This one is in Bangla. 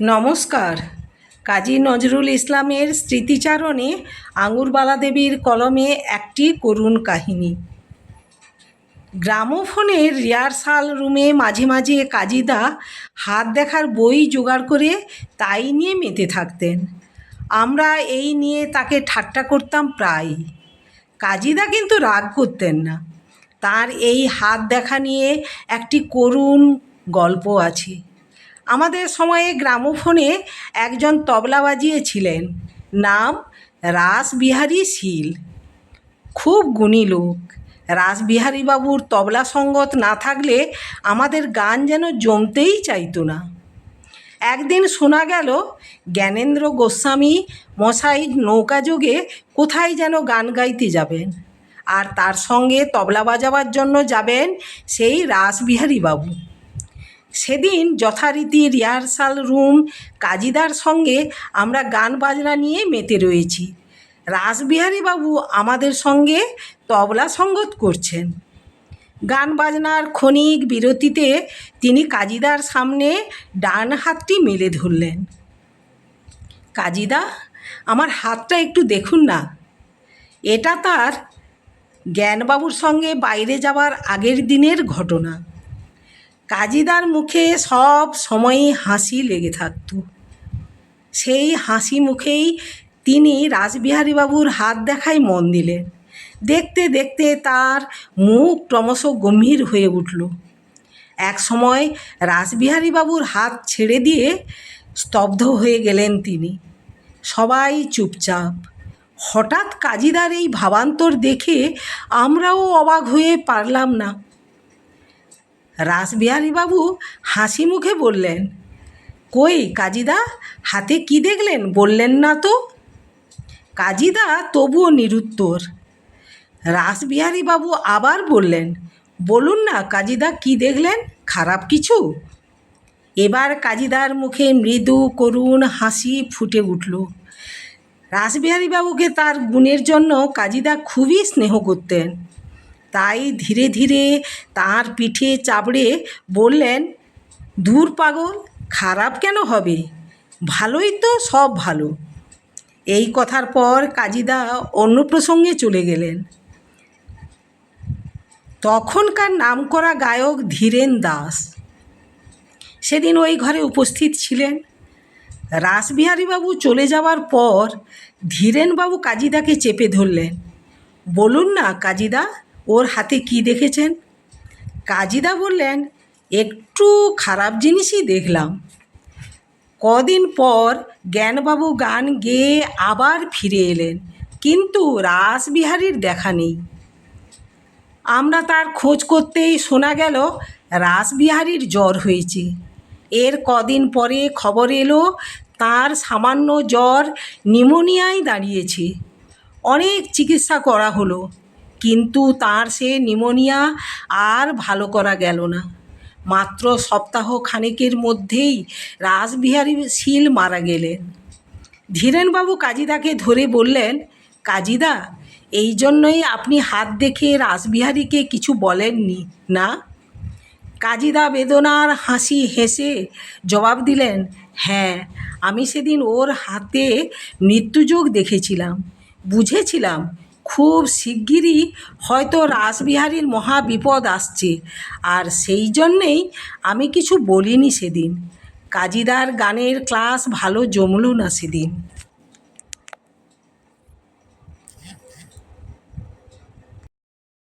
নমস্কার। কাজী নজরুল ইসলামের স্মৃতিচারণে আঙুরবালা দেবীর কলমে একটি করুণ কাহিনী। গ্রামোফোনের রিহার্সাল রুমে মাঝে মাঝে কাজীদা হাত দেখার বই জোগাড় করে তাই নিয়ে মেতে থাকতেন। আমরা এই নিয়ে তাকে ঠাট্টা করতাম প্রায়। কাজীদা কিন্তু রাগ করতেন না। তার এই হাত দেখা নিয়ে একটি করুণ গল্প আছে। আমাদের সময়ে গ্রামোফোনে একজন তবলা বাজিয়েছিলেন, নাম রাসবিহারী শীল। খুব গুণী লোক। রাসবিহারী বাবুর তবলা সঙ্গত না থাকলে আমাদের গান যেন জমতেই চাইতো না। একদিন শোনা গেল জ্ঞানেন্দ্র গোস্বামী মশাই নৌকাযোগে কোথায় যেন গান গাইতে যাবেন, আর তার সঙ্গে তবলা বাজাবার জন্য যাবেন সেই রাসবিহারী বাবু। সেদিন যথারীতি রিহার্সাল রুম কাজীদার সঙ্গে আমরা গান বাজনা নিয়ে মেতে রয়েছি। রাসবিহারী বাবু আমাদের সঙ্গে তবলা সঙ্গত করছেন। গান বাজনার ক্ষণিক বিরতিতে তিনি কাজীদার সামনে ডান হাতটি মেলে ধরলেন। কাজীদা, আমার হাতটা একটু দেখুন না। এটা তার জ্ঞানবাবুর সঙ্গে বাইরে যাওয়ার আগের দিনের ঘটনা। কাজীদার মুখে সব সময়ই হাসি লেগে থাকত। সেই হাসি মুখেই তিনি রাসবিহারী বাবুর হাত দেখায় মন দিলেন। দেখতে দেখতে তার মুখ ক্রমশ গম্ভীর হয়ে উঠল। এক সময় রাসবিহারী বাবুর হাত ছেড়ে দিয়ে স্তব্ধ হয়ে গেলেন তিনি। সবাই চুপচাপ। হঠাৎ কাজীদার এই ভাবান্তর দেখে আমরাও অবাক হয়ে পারলাম না। রাসবিহারী বাবু হাসি মুখে বললেন, কই কাজীদা, হাতে কি দেখলেন বললেন না তো? কাজীদা তবুও নিরুত্তর। রাসবিহারী বাবু আবার বললেন, বলুন না কাজীদা, কি দেখলেন? খারাপ কিছু? এবার কাজীদার মুখে মৃদু করুণ হাসি ফুটে উঠল। রাসবিহারী বাবুকে তার গুণের জন্য কাজীদা খুবই স্নেহ করতেন। তাই ধীরে ধীরে তার পিঠে চাপড়ে বললেন, দূর পাগল, খারাপ কেন হবে? ভালোই তো, সব ভালো। এই কথার পর কাজীদা অন্য প্রসঙ্গে চলে গেলেন। তখনকার নামকরা গায়ক ধীরেন দাস সেদিন ওই ঘরে উপস্থিত ছিলেন। রাসবিহারীবাবু চলে যাওয়ার পর ধীরেনবাবু কাজীদাকে চেপে ধরলেন। বলুন না কাজীদা, ওর হাতে কি দেখেছেন? কাজীদা বললেন, একটু খারাপ জিনিসই দেখলাম। কদিন পর জ্ঞানবাবু গান গেয়ে আবার ফিরে এলেন, কিন্তু রাসবিহারীর দেখা নেই। আমরা তার খোঁজ করতেই শোনা গেল রাসবিহারীর জ্বর হয়েছে। এর কদিন পরে খবর এলো তার সামান্য জ্বর নিউমোনিয়ায় দাঁড়িয়েছে। অনেক চিকিৎসা করা হলো, কিন্তু তার সে নিউমোনিয়া আর ভালো করা গেল না। মাত্র সপ্তাহ খানেকের মধ্যেই রাসবিহারী শীল মারা গেলেন। ধীরেনবাবু কাজীদাকে ধরে বললেন, কাজীদা, এই জন্যই আপনি হাত দেখে রাসবিহারীকে কিছু বলেননি না? কাজীদা বেদনার হাসি হেসে জবাব দিলেন, হ্যাঁ, আমি সেদিন ওর হাতে মৃত্যুযোগ দেখেছিলাম। বুঝেছিলাম খুব শিগগিরই হয়তো রাসবিহারীর মহা বিপদ আসছে, আর সেই জন্যেই আমি কিছু বলিনি সেদিন। কাজীদার গানের ক্লাস ভালো জমল না সেদিন।